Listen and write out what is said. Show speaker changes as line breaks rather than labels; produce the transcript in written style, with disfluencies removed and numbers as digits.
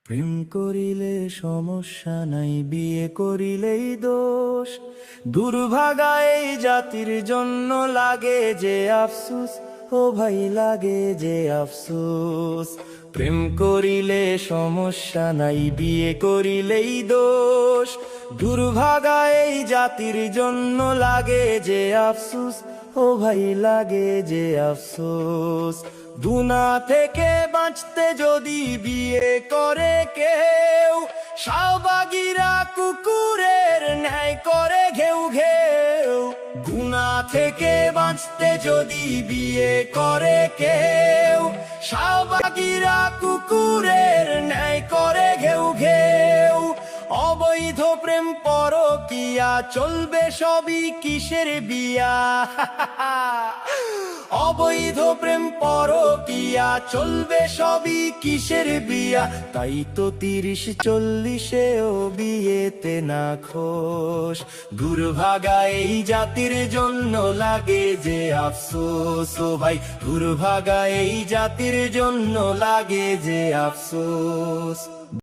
প্রেম করিলে সমস্যা নাই, বিয়ে করিলেই দোষ। দুর্ভাগা এই জাতির জন্য লাগে যে আফসোস, ও ভাই লাগে যে আফসোস। প্রেম করিলে সমস্যা নাই, বিয়ে করিলেই দোষ। দুর্ভাগা এই জাতির জন্য লাগে যে আফসোস, ও ভাই লাগে যে আফসোস। গুনাহ থেকে বাঁচতে যদি বিয়ে করে কেউ, শাহবাগীরা কুকুরের ন্যায় করে ঘেউ ঘেউ। গুনাহ থেকে বাঁচতে যদি বিয়ে করে কেউ, শাহবাগীরা কুকুরের ন্যায় করে ঘেউ ঘেউ। অবৈধ প্রেম পরকিয়া চলবে সবই কিসের বিয়া। অবৈধ প্রেম পরকিয়া চলবে সবই কিসের বিয়া। তাই তো 30-40-এও বিয়েতে না খোশ। দুর্ভাগা এই জাতির জন্য লাগে যে আফসোস, ও ভাই দুর্ভাগা এই জাতির জন্য লাগে যে আফসোস।